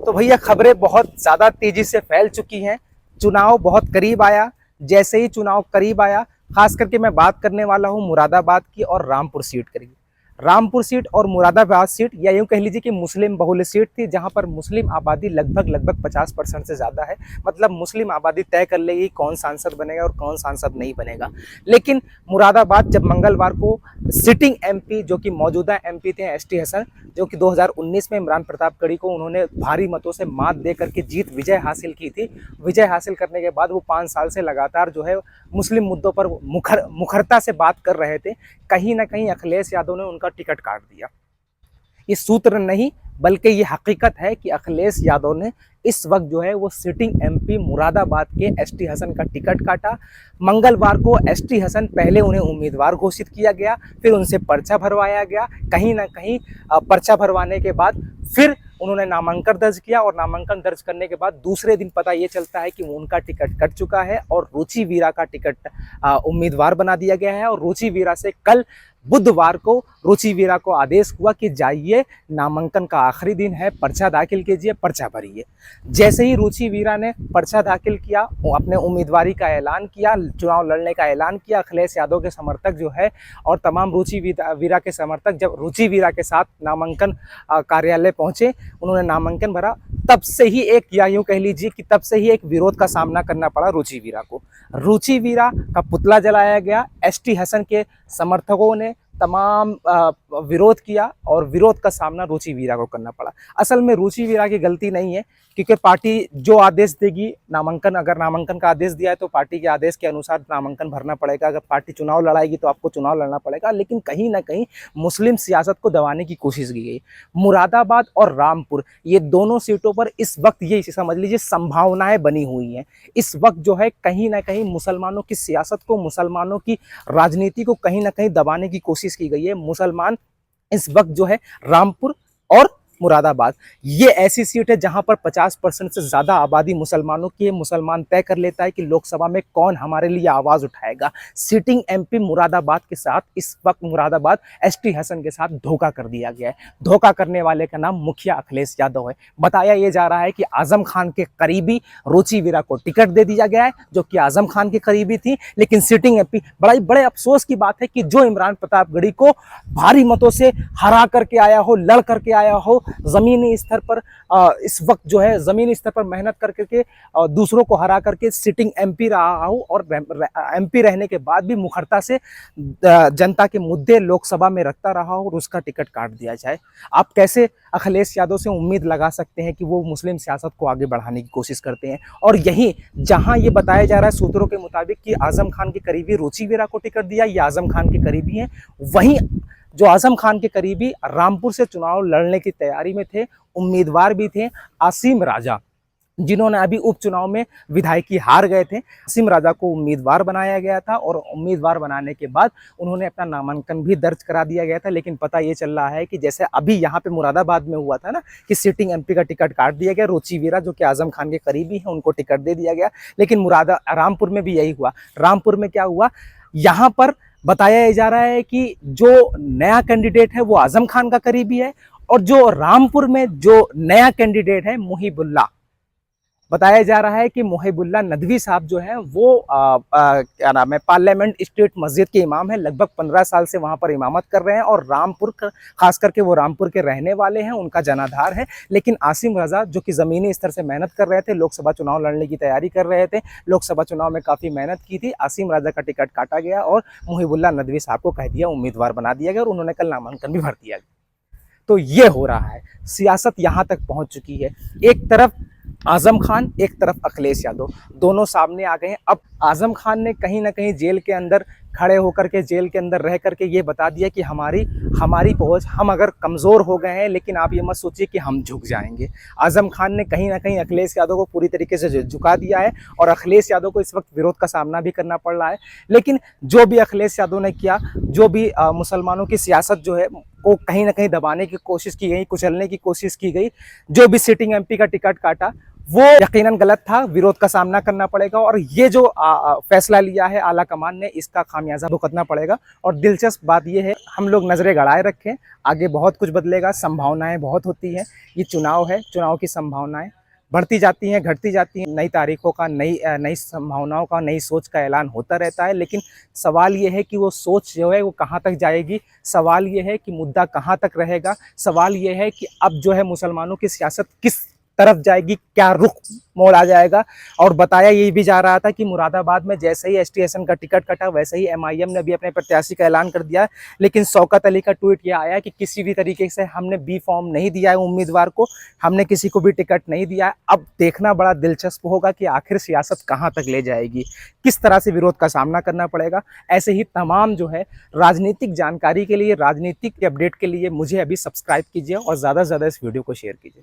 तो भैया खबरें बहुत ज़्यादा तेजी से फैल चुकी हैं। चुनाव बहुत करीब आया। जैसे ही चुनाव करीब आया, खास करके मैं बात करने वाला हूं मुरादाबाद की और रामपुर सीट की। रामपुर सीट और मुरादाबाद सीट, या यूं कह लीजिए कि मुस्लिम बहुल सीट थी, जहां पर मुस्लिम आबादी लगभग 50% से ज़्यादा है। मतलब मुस्लिम आबादी तय कर लेगी कौन सांसद बनेगा और कौन सांसद नहीं बनेगा। लेकिन मुरादाबाद जब मंगलवार को सिटिंग एमपी, जो कि मौजूदा एमपी थे एसटी हसन, जो कि 2019 में इमरान प्रतापगढ़ी को उन्होंने भारी मतों से मात दे करके विजय हासिल की थी। विजय हासिल करने के बाद वो 5 साल से लगातार जो है मुस्लिम मुद्दों पर मुखरता से बात कर रहे थे। कहीं ना कहीं अखिलेश यादव ने उनका टिकट काट दिया। ये सूत्र नहीं बल्कि ये हकीकत है कि अखिलेश यादव ने इस वक्त जो है वो सिटिंग एमपी मुरादाबाद के एसटी हसन का टिकट काटा। मंगलवार को एसटी हसन, पहले उन्हें उम्मीदवार घोषित किया गया, फिर उनसे पर्चा भरवाया गया। कहीं ना कहीं पर्चा भरवाने के बाद फिर उन्होंने नामांकन दर्ज किया और नामांकन दर्ज करने के बाद दूसरे दिन पता ये चलता है कि उनका टिकट कट चुका है और रुचि वीरा का टिकट उम्मीदवार बना दिया गया है। और रुचि वीरा से कल बुधवार को रुचि वीरा को आदेश हुआ कि जाइए, नामांकन का आखिरी दिन है, पर्चा दाखिल कीजिए, पर्चा भरिए। जैसे ही रुचि वीरा ने पर्चा दाखिल किया, अपने उम्मीदवारी का ऐलान किया, चुनाव लड़ने का ऐलान किया, अखिलेश यादव के समर्थक जो है और तमाम रुचि वीरा के समर्थक जब रुचि वीरा के साथ नामांकन कार्यालय पहुंचे, उन्होंने नामांकन भरा, तब से ही एक, या यूं कह लीजिए कि तब से ही एक विरोध का सामना करना पड़ा रुचि वीरा को। रुचि वीरा का पुतला जलाया गया। एसटी हसन के समर्थकों ने तमाम विरोध किया और विरोध का सामना रुचि वीरा को करना पड़ा। असल में रुचि वीरा की गलती नहीं है, क्योंकि पार्टी जो आदेश देगी, अगर नामांकन का आदेश दिया है तो पार्टी के आदेश के अनुसार नामांकन भरना पड़ेगा। अगर पार्टी चुनाव लड़ाएगी तो आपको चुनाव लड़ना पड़ेगा। लेकिन कहीं ना कहीं मुस्लिम सियासत को दबाने की कोशिश की गई। मुरादाबाद और रामपुर, ये दोनों सीटों पर इस वक्त ये समझ लीजिए संभावनाएं बनी हुई हैं। इस वक्त जो है कहीं ना कहीं मुसलमानों की सियासत को, मुसलमानों की राजनीति को कहीं ना कहीं दबाने की कोशिश की गई है। मुसलमान इस वक्त जो है रामपुर और मुरादाबाद, ये ऐसी सीट है जहां पर 50% से ज्यादा आबादी मुसलमानों की है। मुसलमान तय कर लेता है कि लोकसभा में कौन हमारे लिए आवाज उठाएगा। सिटिंग एमपी मुरादाबाद के साथ इस वक्त मुरादाबाद एसटी हसन के साथ धोखा कर दिया गया है। धोखा करने वाले का नाम मुखिया अखिलेश यादव है। बताया यह जा रहा है कि आजम खान के करीबी रुचि वीरा को टिकट दे दिया गया है, जो कि आजम खान के करीबी थी। लेकिन सिटिंग एमपी, बड़े अफसोस की बात है कि जो इमरान प्रतापगढ़ी को भारी मतों से हरा करके आया हो, लड़ करके आया हो, जमीनी स्तर पर इस वक्त जो है जमीनी स्तर पर मेहनत करके दूसरों को हरा करके सिटिंग एमपी रहा हो और एमपी रहने के बाद भी मुखरता से जनता के मुद्दे लोकसभा में रखता रहा हो और उसका टिकट काट दिया जाए। आप कैसे अखिलेश यादव से उम्मीद लगा सकते हैं कि वो मुस्लिम सियासत को आगे बढ़ाने की कोशिश करते हैं। और यही जहां ये बताया जा रहा है सूत्रों के मुताबिक कि आजम खान के करीबी रुचि वीरा को टिकट दिया, ये आजम खान के करीबी हैं, वहीं जो आजम खान के करीबी रामपुर से चुनाव लड़ने की तैयारी में थे, उम्मीदवार भी थे आसिम राजा, जिन्होंने अभी उपचुनाव में विधायकी हार गए थे। आसिम राजा को उम्मीदवार बनाया गया था और उम्मीदवार बनाने के बाद उन्होंने अपना नामांकन भी दर्ज करा दिया गया था। लेकिन पता ये चल रहा है कि जैसे अभी यहाँ पे मुरादाबाद में हुआ था ना कि सिटिंग एमपी का टिकट काट दिया गया, रुचि वीरा जो कि आजम खान के करीबी हैं उनको टिकट दे दिया गया। लेकिन रामपुर में भी यही हुआ। रामपुर में क्या हुआ, यहाँ पर बताया जा रहा है कि जो नया कैंडिडेट है वो आजम खान का करीबी है, और जो रामपुर में जो नया कैंडिडेट है मुहिबुल्ला, बताया जा रहा है कि मुहिबुल्ला नदवी साहब जो है वो क्या नाम है, पार्लियामेंट स्ट्रीट मस्जिद के इमाम है। लगभग 15 साल से वहां पर इमामत कर रहे हैं और रामपुर खास करके वो रामपुर के रहने वाले हैं, उनका जनाधार है। लेकिन आसिम रजा जो कि ज़मीनी स्तर से मेहनत कर रहे थे, लोकसभा चुनाव लड़ने की तैयारी कर रहे थे, लोकसभा चुनाव में काफ़ी मेहनत की थी, आसिम रजा का टिकट काटा गया और मुहिबुल्ला नदवी साहब को कह दिया उम्मीदवार बना दिया गया और उन्होंने कल नामांकन भी भर दिया गया। तो ये हो रहा है, सियासत यहाँ तक पहुँच चुकी है। एक तरफ आजम खान, एक तरफ अखिलेश यादव, दोनों सामने आ गए हैं। अब आजम खान ने कहीं ना कहीं जेल के अंदर खड़े होकर के, जेल के अंदर रह करके ये बता दिया कि हमारी पहुंच, हम अगर कमज़ोर हो गए हैं लेकिन आप ये मत सोचिए कि हम झुक जाएंगे। आजम खान ने कहीं ना कहीं अखिलेश यादव को पूरी तरीके से झुका दिया है और अखिलेश यादव को इस वक्त विरोध का सामना भी करना पड़ रहा है। लेकिन जो भी अखिलेश यादव ने किया, जो भी मुसलमानों की सियासत जो है को कहीं ना कहीं दबाने की कोशिश की गई, कुचलने की कोशिश की गई, जो भी सिटिंग एमपी का टिकट काटा, वो यकीनन गलत था, विरोध का सामना करना पड़ेगा और ये जो फैसला लिया है आला कमान ने, इसका खामियाजा भुगतना पड़ेगा। और दिलचस्प बात ये है, हम लोग नजरें गड़ाए रखें, आगे बहुत कुछ बदलेगा, संभावनाएं बहुत होती हैं। ये चुनाव है, चुनाव की संभावनाएं बढ़ती जाती हैं, घटती जाती हैं, नई तारीखों का, नई संभावनाओं का, नई सोच का ऐलान होता रहता है। लेकिन सवाल ये है कि वो सोच जो है वो कहाँ तक जाएगी, सवाल ये है कि मुद्दा कहाँ तक रहेगा, सवाल ये है कि अब जो है मुसलमानों की सियासत किस तरफ जाएगी, क्या रुख मोड़ आ जाएगा। और बताया ये भी जा रहा था कि मुरादाबाद में जैसे ही एसटीएसएन का टिकट कटा, वैसे ही एमआईएम ने भी अपने प्रत्याशी का ऐलान कर दिया। लेकिन शौकत अली का ट्वीट ये आया कि किसी भी तरीके से हमने बी फॉर्म नहीं दिया है उम्मीदवार को, हमने किसी को भी टिकट नहीं दिया है। अब देखना बड़ा दिलचस्प होगा कि आखिर सियासत कहाँ तक ले जाएगी, किस तरह से विरोध का सामना करना पड़ेगा। ऐसे ही तमाम जो है राजनीतिक जानकारी के लिए, राजनीतिक अपडेट के लिए मुझे अभी सब्सक्राइब कीजिए और ज़्यादा से ज़्यादा इस वीडियो को शेयर कीजिए।